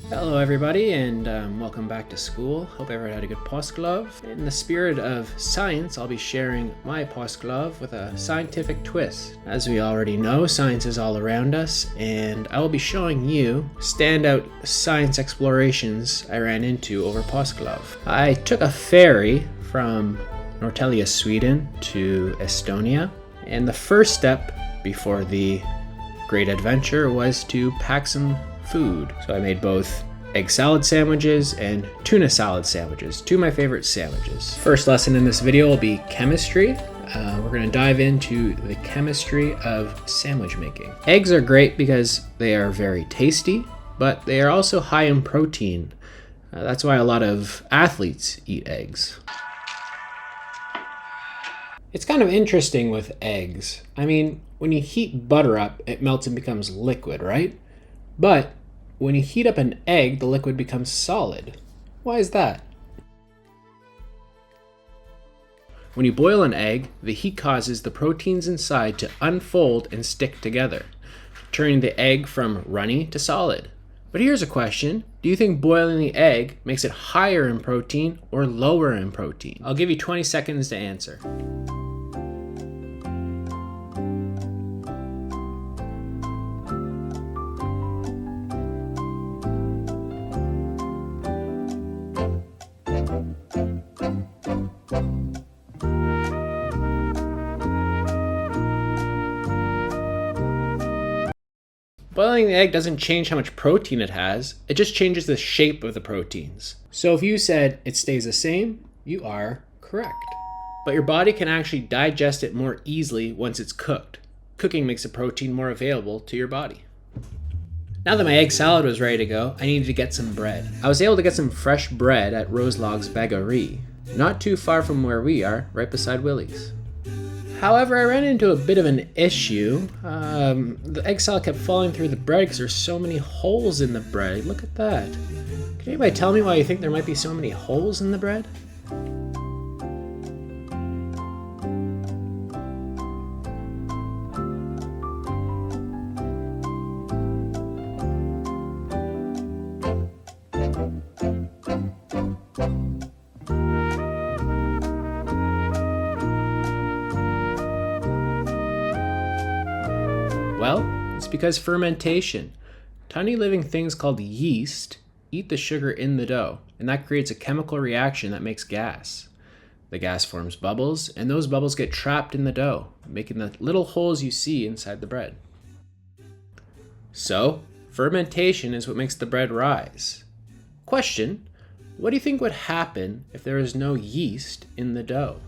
Hello everybody, and welcome back to school. Hope everyone had a good sklov. In the spirit of science, I'll be sharing my sklov with a scientific twist. As we already know, science is all around us, and I will be showing you standout science explorations I ran into over sklov. I took a ferry from Norrtälje, Sweden to Estonia, and the first step before the great adventure was to pack some food. So I made both egg salad sandwiches and tuna salad sandwiches, two of my favorite sandwiches. First lesson in this video will be chemistry. We're going to dive into the chemistry of sandwich making. Eggs are great because they are very tasty, but they are also high in protein. That's why a lot of athletes eat eggs. It's kind of interesting with eggs. I mean, when you heat butter up, it melts and becomes liquid, right? But when you heat up an egg, the liquid becomes solid. Why is that? When you boil an egg, the heat causes the proteins inside to unfold and stick together, turning the egg from runny to solid. But here's a question. Do you think boiling the egg makes it higher in protein or lower in protein? I'll give you 20 seconds to answer. Boiling the egg doesn't change how much protein it has, it just changes the shape of the proteins. So if you said it stays the same, you are correct. But your body can actually digest it more easily once it's cooked. Cooking makes the protein more available to your body. Now that my egg salad was ready to go, I needed to get some bread. I was able to get some fresh bread at Roselag's Bakery, not too far from where we are, right beside Willie's. However, I ran into a bit of an issue. The egg salad kept falling through the bread because there's so many holes in the bread. Look at that. Can anybody tell me why you think there might be so many holes in the bread? Well, it's because fermentation. Tiny living things called yeast eat the sugar in the dough, and that creates a chemical reaction that makes gas. The gas forms bubbles, and those bubbles get trapped in the dough, making the little holes you see inside the bread. So, fermentation is what makes the bread rise. Question, what do you think would happen if there was no yeast in the dough?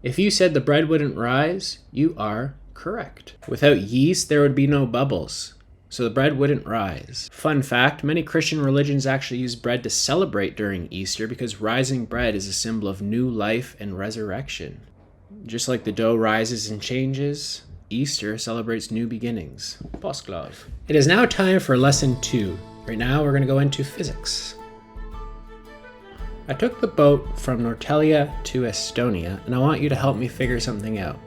If you said the bread wouldn't rise, you are correct. Without yeast, there would be no bubbles, so the bread wouldn't rise. Fun fact, many Christian religions actually use bread to celebrate during Easter because rising bread is a symbol of new life and resurrection. Just like the dough rises and changes, Easter celebrates new beginnings. Sklov. It is now time for lesson 2. Right now we're going to go into physics. I took the boat from Norrtälje to Estonia, and I want you to help me figure something out.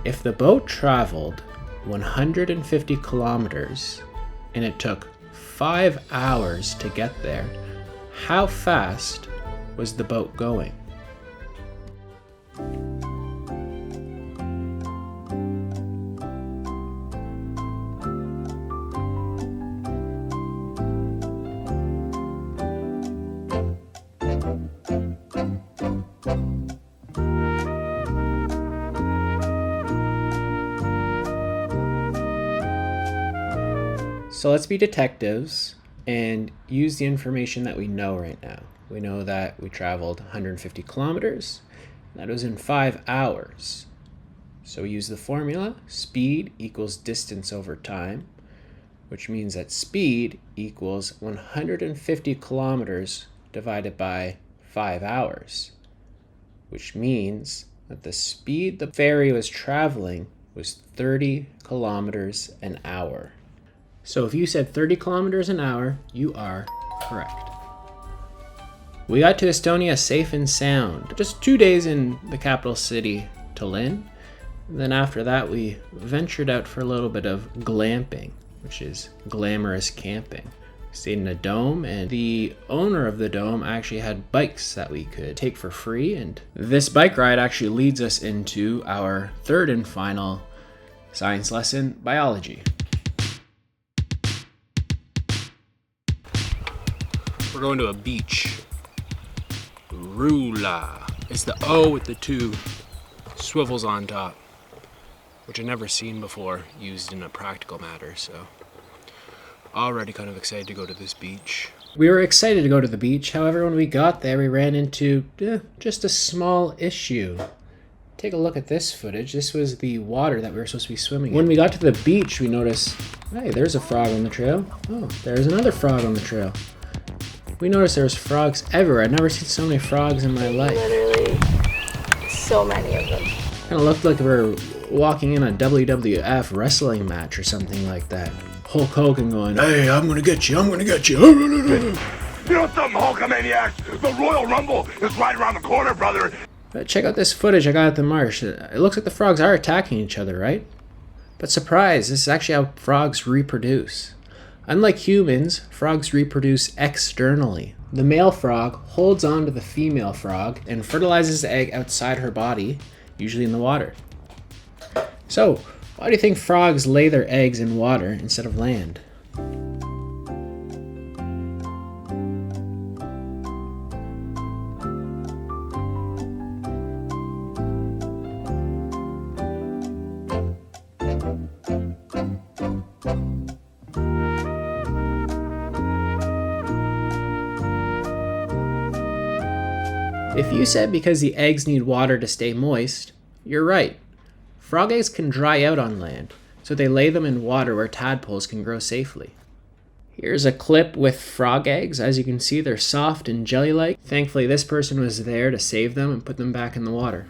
If the boat traveled 150 kilometers and it took 5 hours to get there, how fast was the boat going? So let's be detectives and use the information that we know right now. We know that we traveled 150 kilometers. That was in 5 hours. So we use the formula, speed equals distance over time, which means that speed equals 150 kilometers divided by 5 hours, which means that the speed the ferry was traveling was 30 kilometers an hour. So if you said 30 kilometers an hour, you are correct. We got to Estonia safe and sound. Just 2 days in the capital city, Tallinn. Then after that, we ventured out for a little bit of glamping, which is glamorous camping. We stayed in a dome, and the owner of the dome actually had bikes that we could take for free. And this bike ride actually leads us into our third and final science lesson, biology. We're going to a beach. Rula. It's the O with the two swivels on top, which I've never seen before used in a practical matter, so already kind of excited to go to this beach. We were excited to go to the beach, however, when we got there, we ran into just a small issue. Take a look at this footage. This was the water that we were supposed to be swimming in. When we got to the beach, we noticed, hey, there's a frog on the trail. Oh, there's another frog on the trail. We noticed there was frogs everywhere. I've never seen so many frogs in my life. Literally, so many of them. Kind of looked like we were walking in a WWF wrestling match or something like that. Hulk Hogan going, hey, I'm gonna get you, I'm gonna get you. You know something, Hulkamaniacs? The Royal Rumble is right around the corner, brother. But check out this footage I got at the marsh. It looks like the frogs are attacking each other, right? But surprise, this is actually how frogs reproduce. Unlike humans, frogs reproduce externally. The male frog holds on to the female frog and fertilizes the egg outside her body, usually in the water. So, why do you think frogs lay their eggs in water instead of land? If you said because the eggs need water to stay moist, you're right. Frog eggs can dry out on land, so they lay them in water where tadpoles can grow safely. Here's a clip with frog eggs. As you can see, they're soft and jelly-like. Thankfully, this person was there to save them and put them back in the water.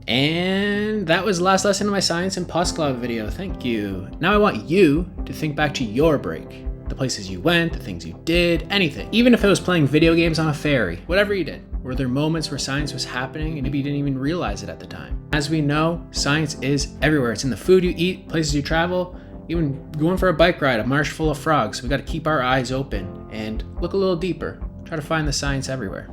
And that was the last lesson in my science and postclass video. Thank you. Now I want you to think back to your break. The places you went, the things you did, anything. Even if it was playing video games on a ferry, whatever you did. Were there moments where science was happening and maybe you didn't even realize it at the time? As we know, science is everywhere. It's in the food you eat, places you travel, even going for a bike ride, a marsh full of frogs. We got to keep our eyes open and look a little deeper. Try to find the science everywhere.